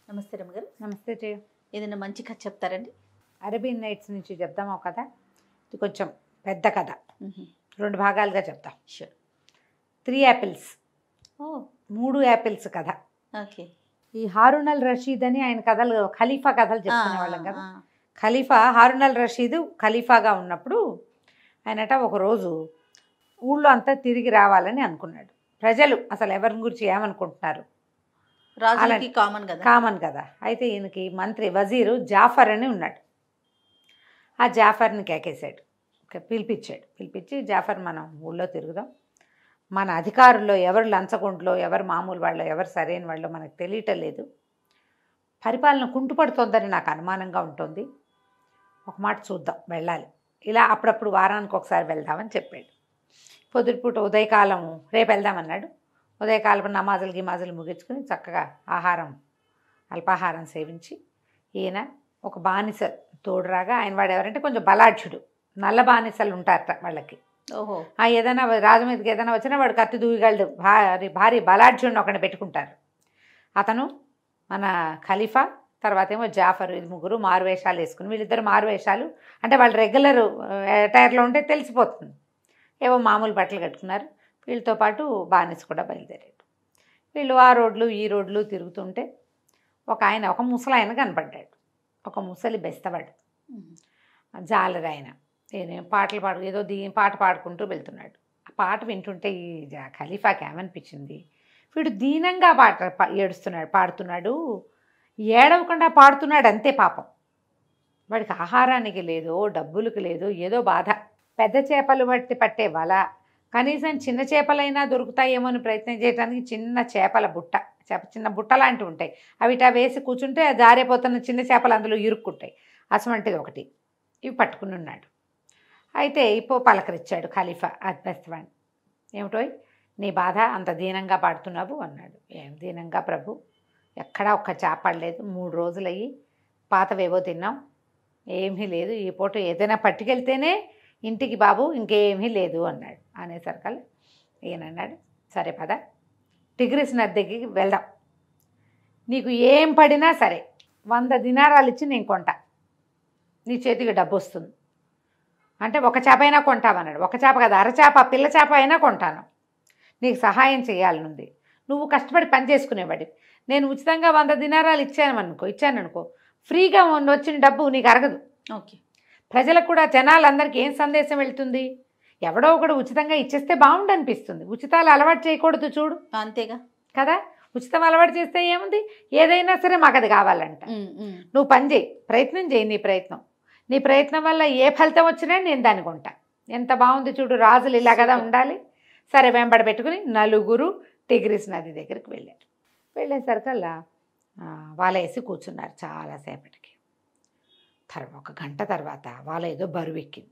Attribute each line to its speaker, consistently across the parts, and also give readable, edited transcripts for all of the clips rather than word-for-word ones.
Speaker 1: నమస్తే రమ్మగారు.
Speaker 2: నమస్తే జయ.
Speaker 1: ఏదైనా మంచి కథ చెప్తారండి?
Speaker 2: అరబియన్ నైట్స్ నుంచి చెప్దాం ఒక కథ. ఇది కొంచెం పెద్ద కథ, 2 భాగాలుగా చెప్తాం.
Speaker 1: షూర్.
Speaker 2: 3 యాపిల్స్,
Speaker 1: ఓ
Speaker 2: 3 యాపిల్స్ కథ.
Speaker 1: ఓకే.
Speaker 2: ఈ హారూన్ అల్ రషీద్ అని ఆయన కథలు, ఖలీఫా కథలు చెప్పుకునే వాళ్ళం కదా. ఖలీఫా హారూన్ అల్ రషీద్ ఖలీఫాగా ఉన్నప్పుడు ఆయనట ఒకరోజు ఊళ్ళో అంతా తిరిగి రావాలని అనుకున్నాడు. ప్రజలు అసలు ఎవరి గురించి ఏమనుకుంటున్నారు,
Speaker 1: రాజులకి
Speaker 2: కామన్ కదా. అయితే ఈయనకి మంత్రి వజీరు జాఫర్ అని ఉన్నాడు. ఆ జాఫర్ని కేకేశాడు, పిలిపించి జాఫర్, మనం ఊళ్ళో తిరుగుదాం, మన అధికారుల్లో ఎవరు లంచగొండ్లో, ఎవరు మామూలు వాళ్ళు, ఎవరు సరైన వాళ్ళు మనకు తెలియటం లేదు, పరిపాలన కుంటుపడుతోందని నాకు అనుమానంగా ఉంటుంది, ఒక మాట చూద్దాం, వెళ్ళాలి, ఇలా అప్పుడప్పుడు వారానికి ఒకసారి వెళ్దామని చెప్పాడు. పొద్దుటిపూట ఉదయకాలం రేపు వెళ్దామన్నాడు. ఉదయకాలం నమాజులు ముగించుకుని చక్కగా అల్పాహారం సేవించి ఈయన ఒక బానిస తోడురాగా, ఆయన వాడు ఎవరంటే కొంచెం బలాఢ్యుడు, నల్ల బానిసలు ఉంటారట వాళ్ళకి.
Speaker 1: ఓహో.
Speaker 2: ఏదైనా రాజు మీదకి ఏదైనా వచ్చినా వాడు కత్తి దూయగలడు, భారీ బలాఢ్యుడిని ఒకరిని పెట్టుకుంటారు. అతను మన ఖలీఫా, తర్వాత ఏమో జాఫర్, ఇది ముగ్గురు మారువేషాలు వేసుకుని, వీళ్ళిద్దరు మారువేషాలు అంటే వాళ్ళు రెగ్యులర్ అటైర్లో ఉంటే తెలిసిపోతుంది, ఏవో మామూలు బట్టలు కట్టుకున్నారు. వీళ్ళతో పాటు బానిస కూడా బయలుదేరాడు. వీళ్ళు ఆ రోడ్లు ఈ రోడ్లు తిరుగుతుంటే ఒక ముసలాయన కనపడ్డాడు, ఒక ముసలి బెస్తవాడు, జాలరాయన. ఏదో పాట పాడుకుంటూ వెళ్తున్నాడు. ఆ పాట వింటుంటే ఈ ఖలీఫాకి ఏమనిపించింది, వీడు దీనంగా పాడుతున్నాడు, ఏడవకుండా పాడుతున్నాడు, అంతే పాపం. వాడికి ఆహారానికి లేదో డబ్బులకు లేదో ఏదో బాధ. పెద్ద చేపలు పట్టే వల, కనీసం చిన్న చేపలైనా దొరుకుతాయేమో అని ప్రయత్నం చేయడానికి చిన్న చేపల బుట్ట, చిన్న బుట్ట లాంటివి ఉంటాయి, అవి ఇటా వేసి కూర్చుంటే జారిపోతున్న చిన్న చేపలు అందులో ఇరుక్కుంటాయి, అసమంటిది ఒకటి, ఇవి పట్టుకుని ఉన్నాడు. అయితే పలకరించాడు ఖలీఫా అద్భుతవాణి. ఏమిటో నీ బాధ, అంత దీనంగా పాడుతున్నావు అన్నాడు. ఏం దీనంగా ప్రభు, ఎక్కడా ఒక్క చేపడలేదు, 3 రోజులయ్యి పాతవేవో తిన్నాం, ఏమీ లేదు, ఈ పూట ఏదైనా పట్టుకెళ్తేనే ఇంటికి బాబు, ఇంకేమీ లేదు అన్నాడు. అనేసరికల్లా ఈయనన్నాడు, సరే పద, టిగ్రిస్ నది దగ్గరికి వెళ్దాం, నీకు ఏం పడినా సరే 100 దినారాలు ఇచ్చి నేను కొంటా, నీ చేతికి డబ్బు వస్తుంది అంటే ఒక చేప అయినా కొంటామన్నాడు. ఒక చేప కదా, అరచేప, పిల్ల చేప అయినా కొంటాను, నీకు సహాయం చేయాలనుంది, నువ్వు కష్టపడి పని చేసుకునేవాడి, నేను ఉచితంగా 100 దినారాలు ఇచ్చాననుకో ఫ్రీగా వచ్చిన డబ్బు నీకు అరగదు.
Speaker 1: ఓకే.
Speaker 2: ప్రజలకు కూడా, జనాలందరికీ ఏం సందేశం వెళ్తుంది, ఎవడో ఒకడు ఉచితంగా ఇచ్చేస్తే బాగుండనిపిస్తుంది, ఉచితాలు అలవాటు చేయకూడదు చూడు.
Speaker 1: అంతేగా కదా.
Speaker 2: ఉచితం అలవాటు చేస్తే ఏముంది, ఏదైనా సరే మాకు అది కావాలంట. నువ్వు పని చేయి, ప్రయత్నం చేయి, నీ ప్రయత్నం వల్ల ఏ ఫలితం వచ్చినా నేను దాన్ని కొంటా. ఎంత బాగుంది చూడు, రాజులు ఇలా కదా ఉండాలి. సరే వెంబడ పెట్టుకుని నలుగురు టిగ్రిస్ నది దగ్గరికి వెళ్ళేసరికల్లా వాళ్ళ వేసి కూర్చున్నారు చాలాసేపటికి. ఒక గంట తర్వాత వాళ్ళ ఏదో బరువు ఎక్కింది,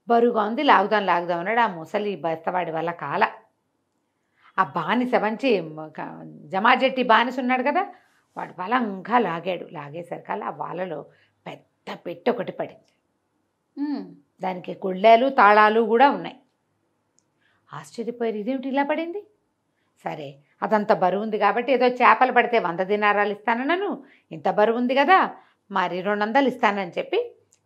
Speaker 2: బరువుగా ఉంది, లాగుదాం అన్నాడు. ఆ ముసలి బస్తవాడి వల్ల కాల, ఆ బానిస మంచి జమాజెట్టి బానిస ఉన్నాడు కదా, వాడు బలంగా లాగేసరికల్లా ఆ వాళ్ళలో పెద్ద పెట్టె ఒకటి పడింది. దానికి గుళ్ళాలు తాళాలు కూడా ఉన్నాయి. ఆశ్చర్యపోయారు, ఇదేమిటి ఇలా పడింది. సరే అదంత బరువు ఉంది కాబట్టి, ఏదో చేపలు పడితే 100 దినారాలు ఇస్తానన్నాను, ఇంత బరువు ఉంది కదా, మరి 200 ఇస్తానని చెప్పి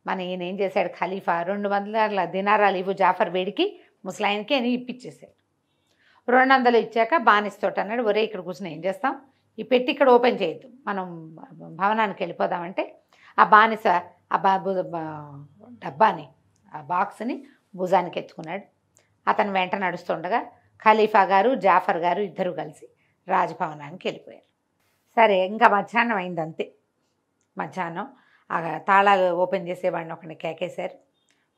Speaker 2: మన ఈయన ఏం చేశాడు, ఖలీఫా 200 దినారాలు ఇవ్వు జాఫర్ వేడికి, ముసలాయనకి అని ఇప్పించేశాడు. 200 ఇచ్చాక బానిస్తోటి అన్నాడు, ఒరే ఇక్కడ కూర్చొని ఏం చేస్తాం, ఈ పెట్టి ఇక్కడ ఓపెన్ చేయొద్దు, మనం భవనానికి వెళ్ళిపోదామంటే ఆ బానిస ఆ డబ్బాని, ఆ బాక్స్ని భుజానికి ఎత్తుకున్నాడు. అతను వెంట నడుస్తుండగా ఖలీఫా గారు జాఫర్ గారు ఇద్దరు కలిసి రాజభవనానికి వెళ్ళిపోయారు. సరే ఇంకా మధ్యాహ్నం అయింది, అంతే. మధ్యాహ్నం ఆ తాళాలు ఓపెన్ చేసేవాడిని ఒకరిని కేకేశారు.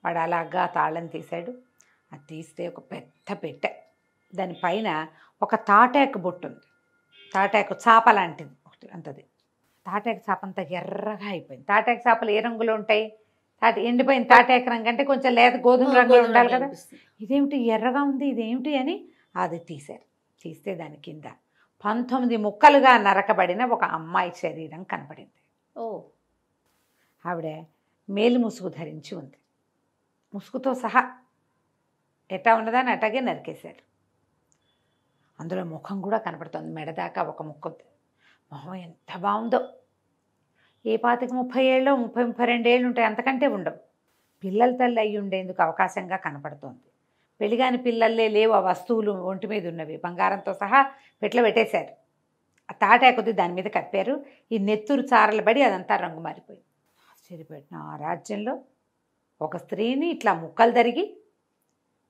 Speaker 2: వాడు అలాగా తాళం తీశాడు. అది తీస్తే ఒక పెద్ద పెట్టె, దానిపైన ఒక తాటాకు బొట్టు ఉంది, తాటాకు చాప లాంటిది ఒకటి అంతది. తాటాకు చాప అంతా ఎర్రగా అయిపోయింది. తాటాకు చేపలు ఏ రంగులో ఉంటాయి, ఎండిపోయిన తాటాకు రంగు అంటే కొంచెం లేత గోధుమ రంగులో ఉండాలి కదా, ఇదేమిటి ఎర్రగా ఉంది, ఇదేమిటి అని అది తీశారు. తీస్తే దాని కింద 19 ముక్కలుగా నరకబడిన ఒక అమ్మాయి శరీరం కనపడింది.
Speaker 1: ఓ.
Speaker 2: ఆవిడ మేలు ముసుగు ధరించి ఉంది, ముసుగుతో సహా ఎట్టా ఉన్నదాన్ని అట్టాగే నరికేశారు. అందులో ముఖం కూడా కనపడుతుంది, మెడదాకా ఒక ముక్క మొహం ఎంత బాగుందో. ఏ 25-30 ఏళ్ళు 30-32 ఏళ్ళు ఉంటాయి, అంతకంటే ఉండవు. పిల్లల తల్లి అయ్యి ఉండేందుకు అవకాశంగా కనపడుతోంది. పెళ్ళిగాని పిల్లల్లే లేవు ఆ వస్తువులు ఒంటి మీద ఉన్నవి, బంగారంతో సహా పెట్లో పెట్టేశారు. ఆ తాటాకొద్ది దాని మీద కప్పారు. ఈ నెత్తురు చారలు పడి అదంతా రంగు మారిపోయింది. ఆశ్చర్యపోయిన ఆ రాజ్యంలో ఒక స్త్రీని ఇట్లా ముక్కలు తరిగి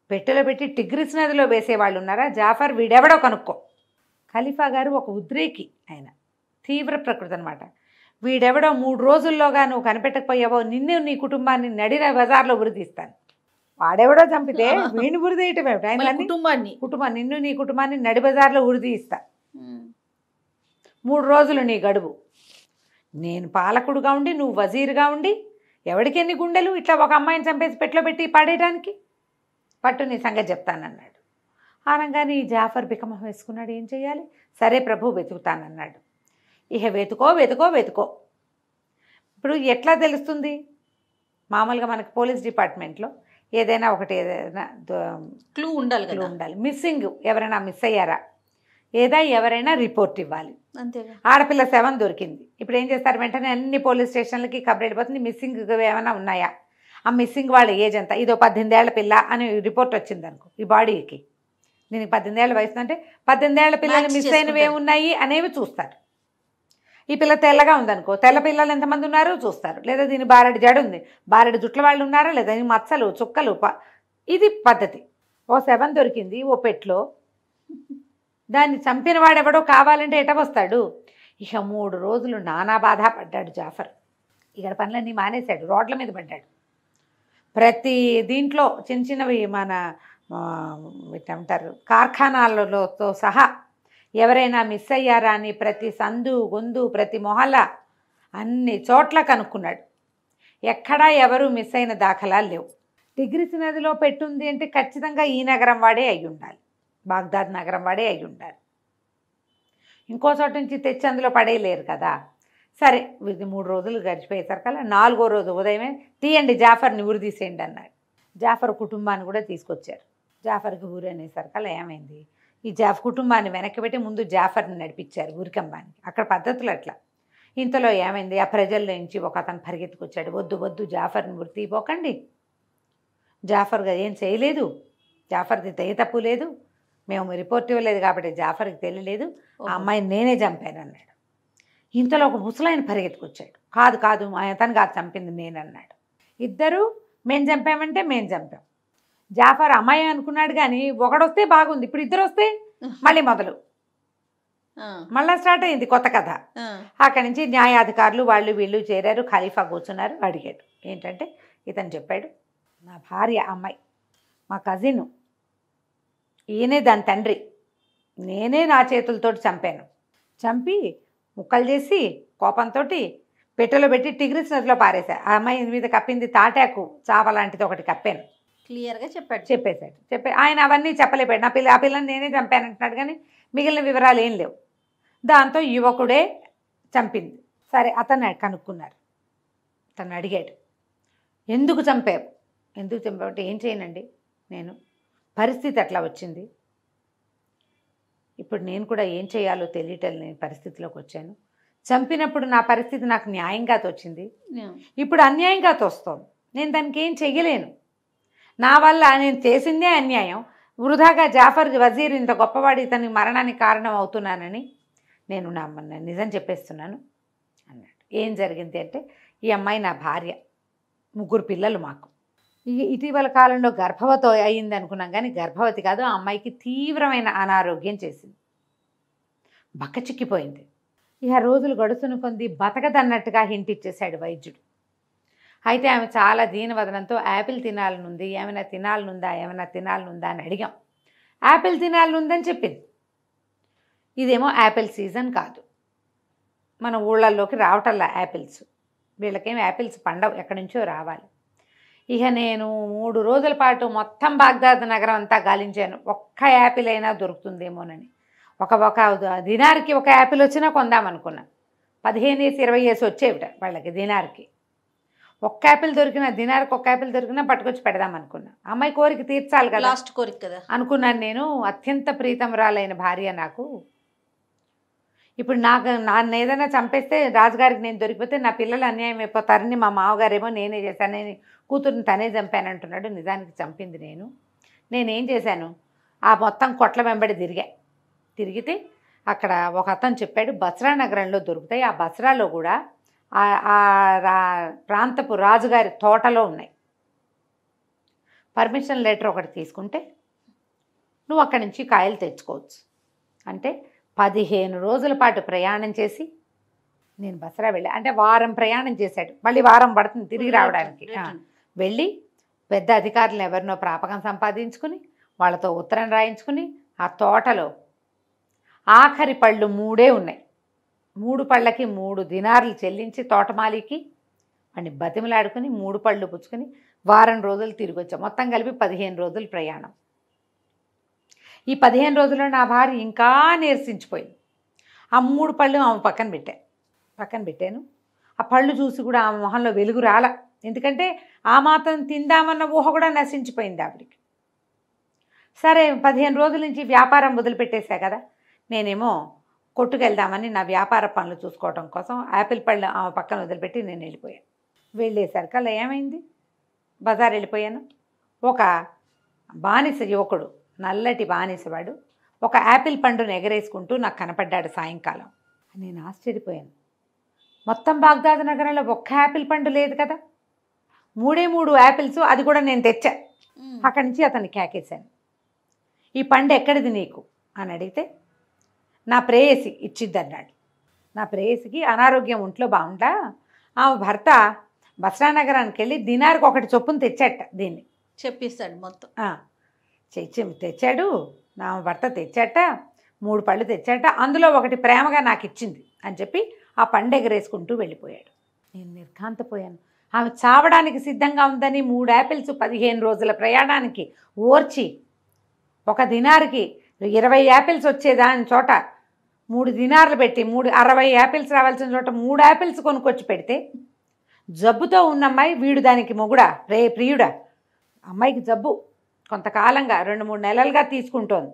Speaker 2: పెట్టెలో పెట్టి టిగ్రిస్ నదిలో వేసేవాళ్ళు ఉన్నారా? జాఫర్ వీడెవడో కనుక్కో. ఖలీఫా గారు ఒక ఉద్రేకి, ఆయన తీవ్ర ప్రకృతి అనమాట. వీడెవడో 3 రోజుల్లోగా నువ్వు కనిపెట్టకపోయావో నిన్ను నీ కుటుంబాన్ని నడిన బజార్లో ఉరిదీస్తాను. వాడెవడో చంపితే వీడిని ఉరిదీయటం ఏమిటి? ఆయన కుటుంబం నిన్ను నీ కుటుంబాన్ని నడి బజార్లో ఉరిదీస్తా. 3 రోజులు నీ గడువు. నేను పాలకుడుగా ఉండి నువ్వు వజీరుగా ఉండి ఎవడికి ఎన్ని గుండెలు ఇట్లా ఒక అమ్మాయిని చంపేసి పెట్లో పెట్టి పాడేయడానికి? పట్టు నీ సంగతి చెప్తానన్నాడు. అనగానే ఈ జాఫర్ బికమహం వేసుకున్నాడు. ఏం చేయాలి? సరే ప్రభు వెతుకుతానన్నాడు. ఇక వెతుకో వెతుకో వెతుకో. ఇప్పుడు ఎట్లా తెలుస్తుంది? మామూలుగా మనకి పోలీస్ డిపార్ట్మెంట్లో ఏదైనా ఒకటి ఏదైనా
Speaker 1: క్లూ ఉండాలి
Speaker 2: క్లూ ఉండాలి. మిస్సింగ్ ఎవరైనా మిస్ అయ్యారా, ఎవరైనా రిపోర్ట్ ఇవ్వాలి.
Speaker 1: అంతేగా.
Speaker 2: ఆడపిల్ల శవం దొరికింది. ఇప్పుడు ఏం చేస్తారు? వెంటనే అన్ని పోలీస్ స్టేషన్లకి కబర్ వెళ్ళిపోతుంది. మిస్సింగ్ ఏమైనా ఉన్నాయా, ఆ మిస్సింగ్ వాళ్ళ ఏజ్ ఎంత, ఇదో 18 ఏళ్ల పిల్ల అని రిపోర్ట్ వచ్చింది అనుకో ఈ బాడీకి. దీనికి 18 ఏళ్ల వయసు అంటే 18 ఏళ్ల పిల్లలు మిస్ అయినవి ఏమున్నాయి అనేవి చూస్తారు. ఈ పిల్ల తెల్లగా ఉందనుకో, తెల్ల పిల్లలు ఎంతమంది ఉన్నారో చూస్తారు. లేదా దీని బారెడు జడ ఉంది, బారెడు జుట్ల వాళ్ళు ఉన్నారా లేదా, దీని మచ్చలు చుక్కలు ఇది పద్ధతి. ఓ శవం దొరికింది ఓ పెట్లో, దాన్ని చంపిన వాడెవడో కావాలంటే ఎట వస్తాడు? ఇక 3 రోజులు నానా బాధ పడ్డాడు జాఫర్. ఇక్కడ పనులన్నీ మానేశాడు, రోడ్ల మీద పడ్డాడు. ప్రతి దీంట్లో చిన్న చిన్నవి మన ఏమంటారు కార్ఖానాలతో సహా ఎవరైనా మిస్ అయ్యారా అని ప్రతి సందు గొందు ప్రతి మొహల్లా అన్ని చోట్ల కనుక్కున్నాడు. ఎక్కడా ఎవరు మిస్ అయిన దాఖలాలు లేవు. టిగ్రిస్ నదిలో పెట్టుంది అంటే ఖచ్చితంగా ఈ నగరం వాడే అయి ఉండాలి, బాగ్దాద్ నగరం వాడే అయి ఉండాలి. ఇంకో చోట నుంచి తెచ్చి అందులో పడేయలేరు కదా. సరే ఇది 3 రోజులు గడిచిపోయేసరికల్లా 4వ రోజు ఉదయమే తీయండి జాఫర్ని ఊరు తీసేయండి అన్నాడు. జాఫర్ కుటుంబాన్ని కూడా తీసుకొచ్చారు. జాఫర్కి ఊరు అనేసరికల్లా ఏమైంది, ఈ కుటుంబాన్ని వెనక్కి పెట్టి ముందు జాఫర్ని నడిపించారు ఊరికంబానికి. అక్కడ పద్ధతులు అట్లా. ఇంతలో ఏమైంది, ఆ ప్రజల్లో నుంచి ఒక అతను పరిగెత్తుకొచ్చాడు. వద్దు వద్దు జాఫర్ని ఊరి తీయపోకండి, జాఫర్గా ఏం చేయలేదు, జాఫర్ది ఏ తప్పు లేదు, మేము రిపోర్ట్ ఇవ్వలేదు కాబట్టి జాఫర్కి తెలియలేదు, ఆ అమ్మాయిని నేనే చంపాను అన్నాడు. ఇంతలో ఒక ముసలాయన పరిగెత్తుకొచ్చాడు. కాదు కాదు అతను కాదు చంపింది నేనన్నాడు. ఇద్దరు మేము చంపామంటే మేము చంపాం. జాఫర్ అమ్మాయి అనుకున్నాడు కానీ ఒకడొస్తే బాగుంది, ఇప్పుడు ఇద్దరు వస్తే మళ్ళీ మొదలు, మళ్ళీ స్టార్ట్ అయింది కొత్త కథ. అక్కడి నుంచి న్యాయాధికారులు వాళ్ళు వీళ్ళు చేరారు. ఖలీఫా కూర్చున్నారు. అడిగాడు ఏంటంటే ఇతను చెప్పాడు, నా భార్య అమ్మాయి మా కజిన్, ఈయనే దాని తండ్రి, నేనే నా చేతులతో చంపాను. చంపి ముక్కలు చేసి కోపంతో పెట్టెలో పెట్టి టిగ్రిస్ నదిలో పారేశా. ఆ అమ్మాయి మీద కప్పింది తాటాకు చాప లాంటిది ఒకటి కప్పాను.
Speaker 1: క్లియర్గా
Speaker 2: చెప్పేశాడు. ఆయన అవన్నీ చెప్పలేపాడు. ఆ పిల్లని నేనే చంపానంటున్నాడు కానీ మిగిలిన వివరాలు ఏం లేవు. దాంతో యువకుడే చంపింది. సరే అతను కనుక్కున్నారు. తను అడిగాడు ఎందుకు చంపావు అంటే ఏం చేయనండి, నేను పరిస్థితి అట్లా వచ్చింది, ఇప్పుడు నేను కూడా ఏం చేయాలో తెలియటం లేని పరిస్థితిలోకి వచ్చాను. చంపినప్పుడు నా పరిస్థితి నాకు న్యాయంగా తోచింది, ఇప్పుడు అన్యాయంగా తోస్తోంది. నేను దానికి ఏం చెయ్యలేను, నా వల్ల నేను చేసిందే అన్యాయం. వృధాగా జాఫర్ వజీర్ ఇంత గొప్పవాడు ఇతని మరణానికి కారణం అవుతున్నానని నేను నిజం చెప్పేస్తున్నాను అన్నాడు. ఏం జరిగింది అంటే ఈ అమ్మాయి నా భార్య, 3 పిల్లలు మాకు. ఇటీవల కాలంలో గర్భవతి అయింది అనుకున్నాం కానీ గర్భవతి కాదు. ఆ అమ్మాయికి తీవ్రమైన అనారోగ్యం చేసింది, బక్కచిక్కిపోయింది. ఇక రోజులు గడుస్తున్న కొంది బతకదన్నట్టుగా హింట్ ఇచ్చేశాడు వైద్యుడు. అయితే ఆమె చాలా దీనవదనంతో యాపిల్ తినాలనుంది, ఏమైనా తినాలనుందా అని అడిగాం. యాపిల్ తినాలనుందని చెప్పింది. ఇదేమో యాపిల్ సీజన్ కాదు, మన ఊళ్ళల్లోకి రావటల్లా యాపిల్స్, వీళ్ళకేమో యాపిల్స్ పండవు, ఎక్కడి నుంచో రావాలి. ఇక నేను 3 రోజుల పాటు మొత్తం బాగ్దాద్ నగరం అంతా గాలించాను, ఒక్క యాపిల్ అయినా దొరుకుతుందేమోనని. ఒక దినార్కి ఒక యాపిల్ వచ్చినా కొందామనుకున్నా. 15-20 వచ్చేవిట వాళ్ళకి దినార్కి. ఒక్క యాపిల్ దొరికినా, దినార్కి ఒక్క యాపిల్ దొరికినా పట్టుకొచ్చి పెడదామనుకున్నా. అమ్మాయి కోరిక తీర్చాలి కదా,
Speaker 1: లాస్ట్ కోరిక కదా అనుకున్నాను
Speaker 2: నేను. అత్యంత ప్రీతమరాలైన భార్య నాకు, ఇప్పుడు నన్ను ఏదైనా చంపేస్తే రాజుగారికి నేను దొరికిపోతే నా పిల్లలు అన్యాయం అయిపోతారని మా మామగారేమో నేనే చేశాను, నేను కూతురుని తనే చంపానంటున్నాడు. నిజానికి చంపింది నేనేం చేశాను, ఆ మొత్తం కొట్ల వెంబడి తిరిగితే అక్కడ ఒక అతను చెప్పాడు బస్రా నగరంలో దొరుకుతాయి. ఆ బస్రాలో కూడా ప్రాంతపు రాజుగారి తోటలో ఉన్నాయి. పర్మిషన్ లెటర్ ఒకటి తీసుకుంటే నువ్వు అక్కడి నుంచి కాయలు తెచ్చుకోవచ్చు అంటే 15 రోజుల పాటు ప్రయాణం చేసి నేను బస్రా వెళ్ళా. అంటే వారం ప్రయాణం చేశాడు, మళ్ళీ వారం పడుతుంది తిరిగి రావడానికి. వెళ్ళి పెద్ద అధికారులను ఎవరినో ప్రాపకం సంపాదించుకుని వాళ్ళతో ఉత్తరం రాయించుకుని ఆ తోటలో ఆఖరి పళ్ళు 3 ఉన్నాయి. 3 పళ్ళకి 3 దినార్లు చెల్లించి తోటమాలికి వాడిని బతిమలాడుకుని 3 పళ్ళు పుచ్చుకొని వారం రోజులు తిరిగి వచ్చాం. మొత్తం కలిపి 15 రోజులు ప్రయాణం. ఈ 15 రోజుల్లో నా భార్య ఇంకా నీరసించిపోయింది. ఆ 3 పళ్ళు ఆమె పక్కన పెట్టాను. ఆ పళ్ళు చూసి కూడా ఆమె మొహంలో వెలుగు రాల. ఎందుకంటే ఆ మాత్రం తిందామన్న ఊహ కూడా నశించిపోయింది ఆవిడికి. సరే 15 రోజుల నుంచి వ్యాపారం మొదలుపెట్టేశా కదా, నేనేమో కొట్టుకెళ్దామని నా వ్యాపార పనులు చూసుకోవడం కోసం యాపిల్ పళ్ళు ఆమె పక్కన వదిలిపెట్టి నేను వెళ్ళిపోయాను. వెళ్ళేసరికి అలా ఏమైంది, బజార్ వెళ్ళిపోయాను. ఒక బానిస యువకుడు, నల్లటి బానిసవాడు ఒక యాపిల్ పండును ఎగరేసుకుంటూ నాకు కనపడ్డాడు సాయంకాలం. నేను ఆశ్చర్యపోయాను. మొత్తం బాగ్దాద్ నగరంలో ఒక్క యాపిల్ పండు లేదు కదా, 3 యాపిల్స్, అది కూడా నేను తెచ్చా. అక్కడి నుంచి అతన్ని కేకేశాను, ఈ పండు ఎక్కడిది నీకు అని అడిగితే నా ప్రేయసి ఇచ్చిద్ది అన్నాడు. నా ప్రేయసికి అనారోగ్యం, ఒంట్లో బాగుండా ఆమె భర్త బస్రా నగరానికి వెళ్ళి దినారికి 1 చొప్పున తెచ్చాట. దీన్ని
Speaker 1: చెప్పిస్తాడు మొత్తం.
Speaker 2: తెచ్చాడు, నా భర్త తెచ్చాట, 3 పళ్ళు తెచ్చాట, అందులో 1 ప్రేమగా నాకు ఇచ్చింది అని చెప్పి ఆ పండు ఎగరేసుకుంటూ వెళ్ళిపోయాడు. నేను నిర్ఘాంతపోయాను. ఆమె చావడానికి సిద్ధంగా ఉందని 3 యాపిల్స్ 15 రోజుల ప్రయాణానికి ఓర్చి 1 దినారికి 20 యాపిల్స్ వచ్చేదాని చోట 3 దినార్లు పెట్టి 60 యాపిల్స్ రావాల్సిన చోట 3 యాపిల్స్ కొనుక్కొచ్చి పెడితే జబ్బుతో ఉన్న అమ్మాయి, వీడు దానికి మొగుడా ప్రియుడా, అమ్మాయికి జబ్బు కొంతకాలంగా 2-3 నెలలుగా తీసుకుంటోంది.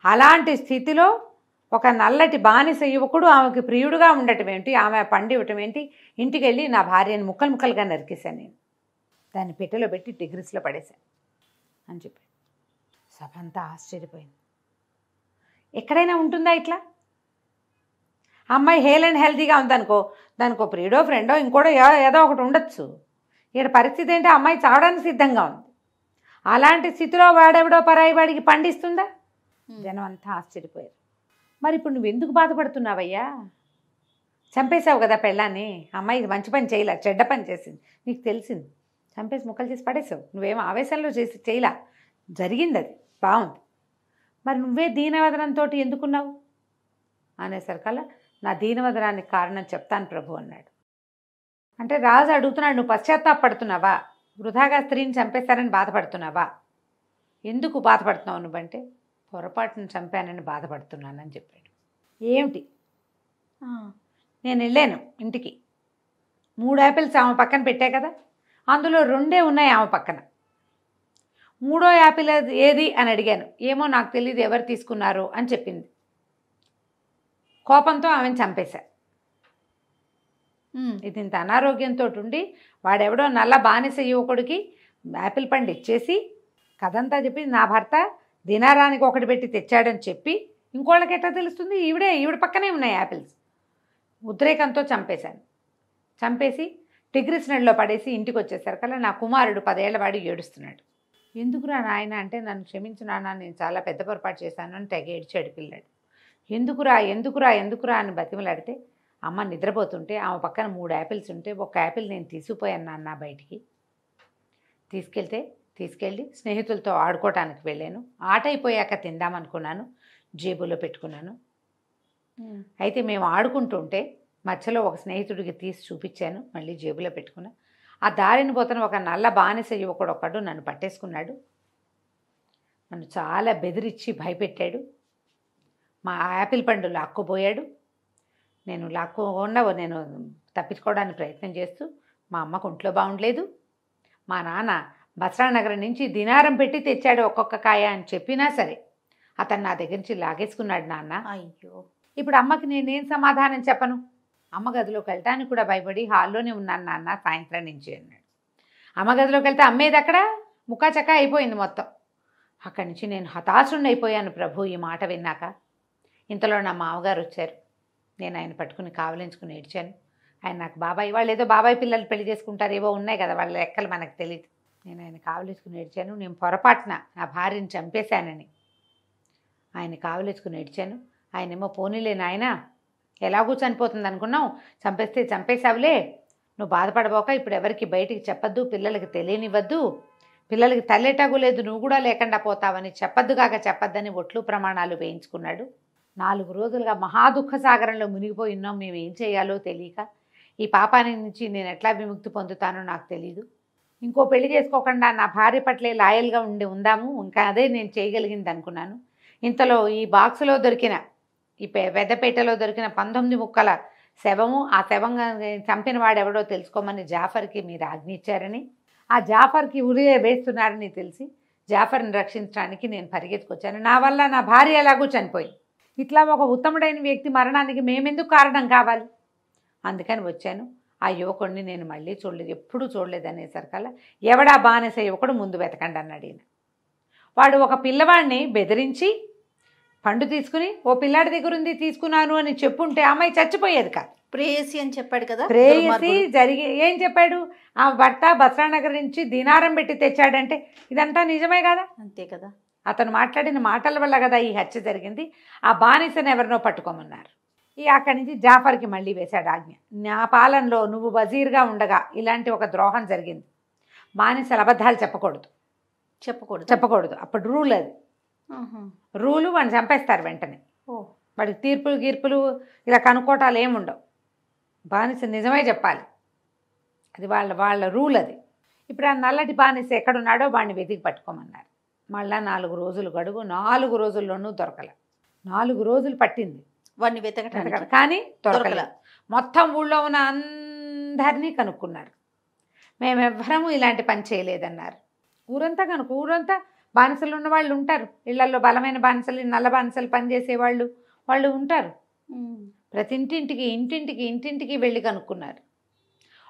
Speaker 2: అలాంటి స్థితిలో ఒక నల్లటి బానిస యువకుడు ఆమెకి ప్రియుడుగా ఉండటం ఏంటి, ఆమె పండు ఇవ్వటం ఏంటి, ఇంటికి వెళ్ళి నా భార్యని ముక్కలుగా నరికేశాను. నేను దాన్ని పెట్టెలో పెట్టి డిగ్రీస్లో పడేశాను అని చెప్పి సభ అంతా ఆశ్చర్యపోయింది. ఎక్కడైనా ఉంటుందా ఇట్లా? అమ్మాయి హేల్ అండ్ హెల్తీగా ఉందనుకో, దానికో ప్రియుడో ఫ్రెండో ఇంకోటో ఏదో ఒకటి ఉండొచ్చు. ఇక్కడ పరిస్థితి ఏంటి, అమ్మాయి చావడానికి సిద్ధంగా ఉంది. అలాంటి స్థితిలో వాడెవడో పరాయి వాడికి పండిస్తుందా? జనం అంతా ఆశ్చర్యపోయారు. మరి ఇప్పుడు నువ్వు ఎందుకు బాధపడుతున్నావయ్యా, చంపేశావు కదా పెళ్ళాన్ని, అమ్మాయి మంచి పని చేయలే, చెడ్డ పని చేసింది, నీకు తెలిసింది, చంపేసి ముక్కలు చేసి పడేసావు, నువ్వేం ఆవేశంలో చేయలా, జరిగింది, అది బాగుంది, మరి నువ్వే దీనవదనంతో ఎందుకున్నావు అనేసరికల్లా నా దీనవదనానికి కారణం చెప్తాను ప్రభు అన్నాడు. అంటే రాజు అడుగుతున్నాడు, నువ్వు పశ్చాత్తాపడుతున్నావా, వృధాగా స్త్రీని చంపేస్తారని బాధపడుతున్నావా, ఎందుకు బాధపడుతున్నావు నువ్వంటే పొరపాటును చంపానని బాధపడుతున్నానని చెప్పాడు. ఏమిటి, నేను వెళ్ళాను ఇంటికి, 3 యాపిల్స్ ఆమె పక్కన పెట్టా కదా, అందులో 2 ఉన్నాయి ఆమె పక్కన, 3వ యాపిల్ ఏది అని అడిగాను, ఏమో నాకు తెలియదు, ఎవరు తీసుకున్నారు అని చెప్పింది. కోపంతో ఆమెను చంపేశా. ఇది ఇంత అనారోగ్యంతో ఉండి వాడెవడో నల్ల బానిస యువకుడికి యాపిల్ పండు ఇచ్చేసి కథంతా చెప్పి నా భర్త దినారానికి 1 పెట్టి తెచ్చాడని చెప్పి ఇంకోళ్ళకి ఎట్లా తెలుస్తుంది, ఈవిడ పక్కనే ఉన్నాయి యాపిల్స్. ఉద్రేకంతో చంపేశాను. చంపేసి టిగ్రిస్ నడిలో పడేసి ఇంటికి వచ్చేసరికల్లా నా కుమారుడు 10 ఏళ్ల వాడు ఏడుస్తున్నాడు. ఎందుకురా నాయన అంటే, నన్ను క్షమించు నాన్న, నేను చాలా పెద్ద పొరపాటు చేశాను అని తెగ ఏడ్చాడు పిల్లాడు. ఎందుకురా అని బతిమలాడితే, అమ్మ నిద్రపోతుంటే ఆమె పక్కన 3 యాపిల్స్ ఉంటే 1 యాపిల్ నేను తీసుకుపోయాను నాన్న బయటికి. తీసుకెళ్ళి స్నేహితులతో ఆడుకోవటానికి వెళ్ళాను. ఆట అయిపోయాక తిందామనుకున్నాను, జేబులో పెట్టుకున్నాను. అయితే మేము ఆడుకుంటుంటే మధ్యలో ఒక స్నేహితుడికి తీసి చూపించాను, మళ్ళీ జేబులో పెట్టుకున్నా. ఆ దారిని పోతున్న ఒక నల్ల బానిస యువకుడు ఒకడు నన్ను పట్టేసుకున్నాడు. నన్ను చాలా బెదిరించి భయపెట్టాడు. మా యాపిల్ పండు లాక్కుపోయాడు. నేను తప్పించుకోవడానికి ప్రయత్నం చేస్తూ, మా అమ్మకు ఒంట్లో బాగుండలేదు, మా నాన్న బస్రా నగరం నుంచి దినారం పెట్టి తెచ్చాడు ఒక్కొక్క కాయ అని చెప్పినా సరే అతను నా దగ్గర నుంచి లాగేసుకున్నాడు నాన్న.
Speaker 1: అయ్యో,
Speaker 2: ఇప్పుడు అమ్మకి నేనేం సమాధానం చెప్పను? అమ్మ గదిలోకి వెళ్ళటానికి కూడా భయపడి హాల్లోనే ఉన్నాను నాన్న సాయంత్రం నుంచి అన్నాడు. అమ్మ గదిలోకి వెళ్తే అమ్మేది అక్కడ ముక్కాచక్క అయిపోయింది మొత్తం. అక్కడి నుంచి నేను హతాశుణ్ణి అయిపోయాను ప్రభు ఈ మాట విన్నాక. ఇంతలో నా మామగారు వచ్చారు. నేను ఆయన పట్టుకుని కావలించుకుని ఏడ్చాను. ఆయన నాకు బాబాయ్, వాళ్ళు ఏదో బాబాయ్ పిల్లలు పెళ్లి చేసుకుంటారు, ఏవో ఉన్నాయి కదా వాళ్ళ లెక్కలు మనకు తెలియదు. నేను ఆయన కావలించుకుని ఏడ్చాను. నేను పొరపాటున నా భార్యని చంపేశానని ఆయన కావలించుకుని ఏడ్చాను. ఆయనేమో పోనీలే నాయన, ఎలాగూ చనిపోతుంది అనుకున్నావు, చంపేస్తే చంపేశావులే, నువ్వు బాధపడబోక, ఇప్పుడు ఎవరికి బయటికి చెప్పొద్దు, పిల్లలకి తెలియనివ్వద్దు, పిల్లలకి తల్లేటాగు లేదు, నువ్వు కూడా లేకుండా పోతావని చెప్పొద్దని ఒట్లు ప్రమాణాలు వేయించుకున్నాడు. 4 రోజులుగా మహాదుఃఖ సాగరంలో మునిగిపోయి ఉన్నాం. మేము ఏం చేయాలో తెలియక, ఈ పాపాని నుంచి నేను ఎట్లా విముక్తి పొందుతానో నాకు తెలీదు. ఇంకో పెళ్లి చేసుకోకుండా నా భార్య పట్లే లాయల్గా ఉందాము, ఇంకా అదే నేను చేయగలిగింది అనుకున్నాను. ఇంతలో ఈ బాక్సులో దొరికిన, ఈ పెద్దపేటలో దొరికిన 19 ముక్కల శవము, ఆ శవంగా చంపిన వాడెవడో తెలుసుకోమని జాఫర్కి మీరు ఆజ్ఞ ఇచ్చారని, ఆ జాఫర్కి ఉరి వేస్తున్నారని తెలిసి జాఫర్ని రక్షించడానికి నేను పరిగెత్తుకొచ్చాను. నా వల్ల నా భార్య ఎలాగూ చనిపోయింది. ఇట్లా ఒక ఉత్తముడైన వ్యక్తి మరణానికి మేమెందుకు కారణం కావాలి? అందుకని వచ్చాను. ఆ యువకుడిని నేను మళ్ళీ చూడలేదు, ఎప్పుడూ చూడలేదు అనేసరికల్లా ఎవడా బానిస యువకుడు ముందు వెతకండి అన్నాడు ఈయన. వాడు ఒక పిల్లవాడిని బెదిరించి పండు తీసుకుని, ఓ పిల్లాడి దగ్గర ఉంది తీసుకున్నాను అని చెప్పుంటే అమ్మాయి చచ్చిపోయేది కాదు.
Speaker 1: ప్రేయసి అని చెప్పాడు కదా,
Speaker 2: ప్రేయసి జరిగి ఏం చెప్పాడు? ఆ భర్త బస్రానగర్ నుంచి దినారం పెట్టి తెచ్చాడంటే ఇదంతా నిజమే కదా?
Speaker 1: అంతే కదా.
Speaker 2: అతను మాట్లాడిన మాటల వల్ల కదా ఈ హత్య జరిగింది. ఆ బానిసను ఎవరినో పట్టుకోమన్నారు. అక్కడి నుంచి జాఫర్కి మళ్ళీ వేశాడు ఆజ్ఞ. నా పాలనలో నువ్వు వజీర్గా ఉండగా ఇలాంటి ఒక ద్రోహం జరిగింది. బానిసలు అబద్ధాలు చెప్పకూడదు. అప్పుడు రూల్ అది. రూలు వాడిని చంపేస్తారు వెంటనే. వాడికి తీర్పులు గీర్పులు ఇలా కనుక్కోటాలు ఏముండవు. బానిస నిజమే చెప్పాలి. అది వాళ్ళ రూల్ అది. ఇప్పుడు ఆ నల్లటి బానిస ఎక్కడున్నాడో వాడిని వెతికి పట్టుకోమన్నారు. మళ్ళా 4 రోజులు గడువు. 4 రోజుల్లోనూ దొరకల. 4 రోజులు పట్టింది
Speaker 1: వాడిని వెతకడానికి,
Speaker 2: కానీ దొరకల. మొత్తం ఊళ్ళో ఉన్న అందరినీ కనుక్కున్నారు. మేమెవ్వరము ఇలాంటి పని చేయలేదన్నారు. ఊరంతా బానిసలు ఉన్న వాళ్ళు ఉంటారు. ఇళ్లలో బలమైన బానిసలు, నల్ల బానిసలు పనిచేసేవాళ్ళు వాళ్ళు ఉంటారు. ప్రతి ఇంటింటికి వెళ్ళి కనుక్కున్నారు.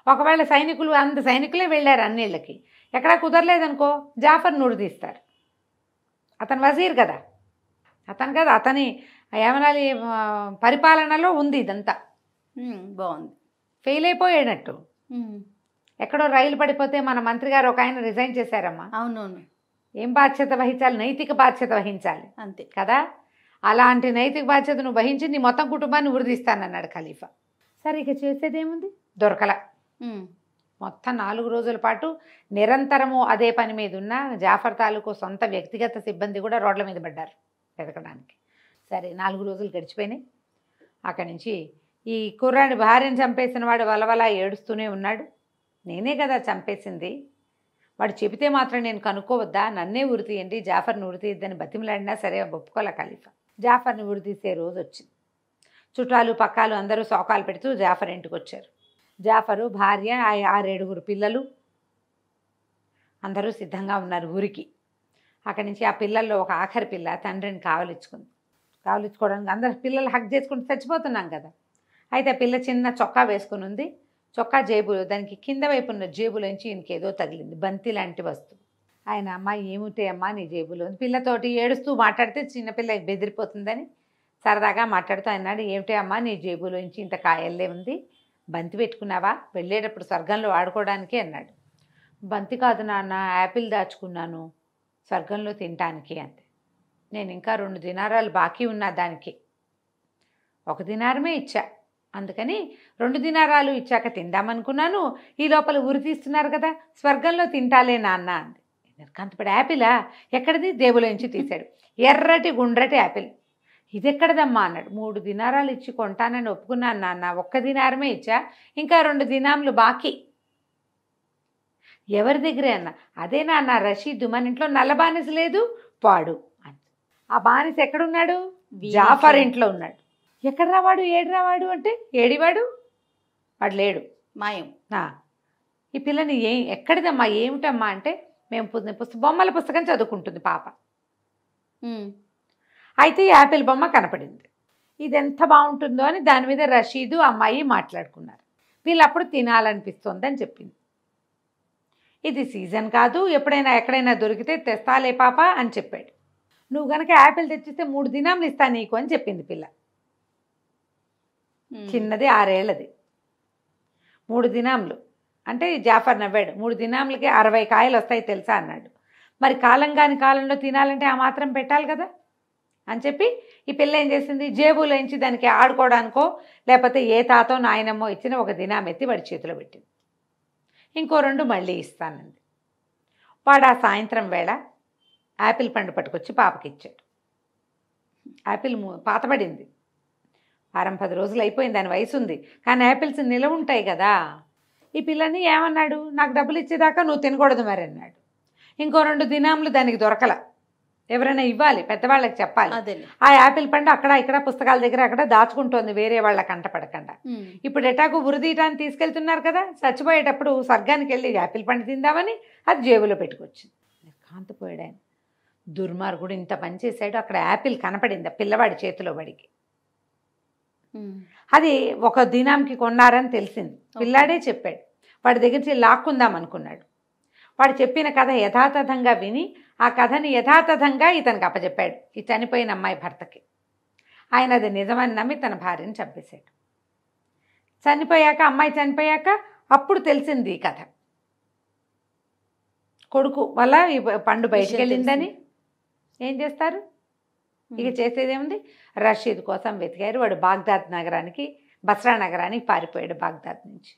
Speaker 2: ఒకవేళ సైనికులే వెళ్ళారు అన్నిళ్ళకి, ఎక్కడా కుదరలేదనుకో జాఫర్ నుడి తీస్తారు. అతను వజీర్ కదా, అతని ఏమనాలి పరిపాలనలో ఉంది ఇదంతా.
Speaker 1: బాగుంది.
Speaker 2: ఫెయిల్ అయిపోయేటట్టు. ఎక్కడో రైలు పడిపోతే మన మంత్రి గారు ఒక ఆయన రిజైన్ చేశారమ్మా.
Speaker 1: అవునవును.
Speaker 2: ఏం బాధ్యత వహించాలి? నైతిక బాధ్యత వహించాలి,
Speaker 1: అంతే
Speaker 2: కదా. అలాంటి నైతిక బాధ్యతను వహించి నీ మొత్తం కుటుంబాన్ని ఉరిదీస్తానన్నాడు ఖలీఫా. సరే ఇక చేసేదేముంది? దొరకల. మొత్తం 4 రోజుల పాటు నిరంతరము అదే పని మీద ఉన్న జాఫర్ తాలూకు సొంత వ్యక్తిగత సిబ్బంది కూడా రోడ్ల మీద పడ్డారు వెతకడానికి. సరే 4 రోజులు గడిచిపోయినాయి. అక్కడి నుంచి ఈ కుర్రాడి భార్యను చంపేసిన వాడు వలవలా ఏడుస్తూనే ఉన్నాడు. నేనే కదా చంపేసింది, వాడు చెబితే మాత్రం నేను కనుక్కోవద్దా? నన్నే ఉరి తీయండి, జాఫర్ని ఉరి తీయద్దని బతిమలాడినా సరే ఒప్పుకోలే ఖలీఫా. జాఫర్ని ఉరి తీసే రోజు వచ్చింది. చుట్టాలు పక్కాలు అందరూ శోకాలు పెడుతూ జాఫర్ ఇంటికి వచ్చారు. జాఫరు, భార్య, 6-7 పిల్లలు అందరూ సిద్ధంగా ఉన్నారు ఊరికి. అక్కడి నుంచి ఆ పిల్లల్లో ఒక ఆఖరి పిల్ల తండ్రిని కావలించుకోవడానికి అందరు పిల్లలు హక్ చేసుకుంటూ చచ్చిపోతున్నాం కదా. అయితే ఆ పిల్ల చిన్న చొక్కా వేసుకుని ఉంది. చొక్కా జేబులో, దానికి కింద వైపు ఉన్న జేబులోంచి ఇంకేదో తగిలింది, బంతి లాంటి వస్తువు. ఆయన అమ్మాయి ఏమిటే అమ్మా నీ జేబులో? పిల్లతోటి ఏడుస్తూ మాట్లాడితే చిన్నపిల్ల బెదిరిపోతుందని సరదాగా మాట్లాడుతూ అన్నాడు. ఏమిటే అమ్మా నీ జేబులోంచి ఇంత కాయల్లే ఉంది, బంతి పెట్టుకున్నావా? వెళ్ళేటప్పుడు స్వర్గంలో వాడుకోవడానికి అన్నాడు. బంతి కాదు నాన్న, యాపిల్ దాచుకున్నాను స్వర్గంలో తినటానికి అంతే. నేను ఇంకా 2 దినారాలు బాకీ ఉన్నా దానికి, 1 దినారమే ఇచ్చా, అందుకని 2 దినారాలు ఇచ్చాక తిందామనుకున్నాను. ఈ లోపల ఉరి తీస్తున్నారు కదా, స్వర్గంలో తింటాలే నాన్న అంది. కంతపడి యాపిలా? ఎక్కడిది? జేబులోంచి తీశాడు. ఎర్రటి గుండ్రటి యాపిల్. ఇది ఎక్కడదమ్మా అన్నాడు. 3 దినారాలు ఇచ్చి కొంటానని ఒప్పుకున్నాను నాన్న, 1 దినారమే ఇచ్చా, ఇంకా 2 దినాములు బాకీ. ఎవరి దగ్గరే అన్న? అదే నాన్న రషీదు, మన ఇంట్లో నల్ల బానిస లేదు వాడు అని. ఆ బానిస ఎక్కడున్నాడు? జాఫర్ ఇంట్లో ఉన్నాడు. ఎక్కడ రావాడు, ఏడు రావాడు అంటే ఏడివాడు, వాడు లేడు,
Speaker 1: మాయం.
Speaker 2: ఈ పిల్లని ఎక్కడిదమ్మా ఏమిటమ్మా అంటే, మేము బొమ్మల పుస్తకం చదువుకుంటుంది పాప. అయితే యాపిల్ బొమ్మ కనపడింది. ఇది ఎంత బాగుంటుందో అని దాని మీద రషీదు అమ్మాయి మాట్లాడుకున్నారు. వీళ్ళప్పుడు తినాలనిపిస్తోందని చెప్పింది. ఇది సీజన్ కాదు, ఎప్పుడైనా ఎక్కడైనా దొరికితే తెస్తాలే పాప అని చెప్పాడు. నువ్వు కనుక యాపిల్ తెచ్చిస్తే 3 దినాలు ఇస్తాను నీకు అని చెప్పింది పిల్ల. చిన్నది 6 ఏళ్ళది. 3 దినాములు అంటే జాఫర్ నవ్వాడు. 3 దినాములకి 60 కాయలు వస్తాయి తెలుసా అన్నాడు. మరి కాలం కాని కాలంలో తినాలంటే ఆ మాత్రం పెట్టాలి కదా అని చెప్పి ఈ పిల్ల ఏం చేసింది, జేబులోంచి దానికి ఆడుకోవడానికో లేకపోతే ఏ తాతో నాయనమ్మో ఇచ్చిన 1 దినాం ఎత్తి వాడి చేతిలో పెట్టింది. ఇంకో 2 మళ్ళీ ఇస్తానంది. వాడు ఆ సాయంత్రం వేళ యాపిల్ పండు పట్టుకొచ్చి పాపకి ఇచ్చాడు. యాపిల్ పాతబడింది, 10 రోజులు అయిపోయింది, దాని వయసు ఉంది, కానీ యాపిల్స్ నిలవ ఉంటాయి కదా. ఈ పిల్లని ఏమన్నాడు, నాకు డబ్బులు ఇచ్చేదాకా నువ్వు తినకూడదు మరి అన్నాడు. ఇంకో 2 దినాములు దానికి దొరకల, ఎవరైనా ఇవ్వాలి, పెద్దవాళ్ళకి చెప్పాలి. ఆ యాపిల్ పండు అక్కడ ఇక్కడ పుస్తకాల దగ్గర అక్కడ దాచుకుంటోంది వేరే వాళ్ళ కంటపడకుండా. ఇప్పుడు ఎటాకు ఉరిదీయటాన్ని తీసుకెళ్తున్నారు కదా, చచ్చిపోయేటప్పుడు స్వర్గానికి వెళ్ళి యాపిల్ పండు తిందామని అది జేబులో పెట్టుకొచ్చింది. కాంతిపోయాడు ఆయన. దుర్మార్గుడు ఇంత పని చేశాడు. అక్కడ యాపిల్ కనపడింది పిల్లవాడి చేతిలో పడికి. అది 1 దినాంకి కొన్నారని తెలిసింది. పిల్లాడే చెప్పాడు. వాడి దగ్గర నుంచి లాక్కుందాం అనుకున్నాడు. వాడు చెప్పిన కథ యథాతథంగా విని ఆ కథని యథాతథంగా ఇతనికి అప్పచెప్పాడు, ఈ చనిపోయిన అమ్మాయి భర్తకి. ఆయన అది నిజమని నమ్మి తన భార్యను చంపేశాడు. అమ్మాయి చనిపోయాక అప్పుడు తెలిసింది ఈ కథ. కొడుకు వల్ల ఈ పండు బయటికి వెళ్ళిందని ఏం చేస్తారు, ఇక చేసేదేముంది, రషీద్ కోసం వెతికారు. వాడు బాగ్దాద్ నగరానికి, బస్రా నగరానికి పారిపోయాడు బాగ్దాద్ నుంచి.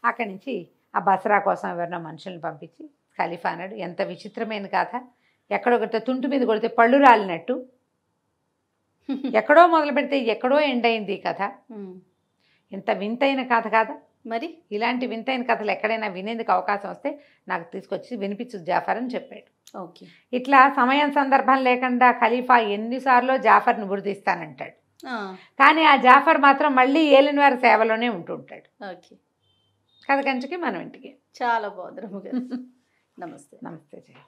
Speaker 2: అక్కడి నుంచి ఆ బస్రా కోసం ఎవరినో మనుషుల్ని పంపించి ఖలీఫా అన్నాడు. ఎంత విచిత్రమైన కథ, ఎక్కడొకటి తుంటు మీద కొడితే పళ్ళు రాలినట్టు, ఎక్కడో మొదలు పెడితే ఎక్కడో ఎండ్ అయింది ఈ కథ. ఎంత వింతైన కథ కాదా మరి. ఇలాంటి వింతైన కథలు ఎక్కడైనా వినేందుకు అవకాశం వస్తే నాకు తీసుకొచ్చి వినిపించు జాఫర్ అని చెప్పాడు.
Speaker 1: ఓకే.
Speaker 2: ఇట్లా సమయం సందర్భం లేకుండా ఖలీఫా ఎన్నిసార్లు జాఫర్ని గుర్తిస్తానంటాడు, కానీ ఆ జాఫర్ మాత్రం మళ్ళీ ఏలిన వారి సేవలోనే ఉంటుంటాడు.
Speaker 1: ఓకే.
Speaker 2: కథ కంచికి మనం ఇంటికి.
Speaker 1: చాలా బాగుంది. నమస్తే.
Speaker 2: నమస్తే జయ.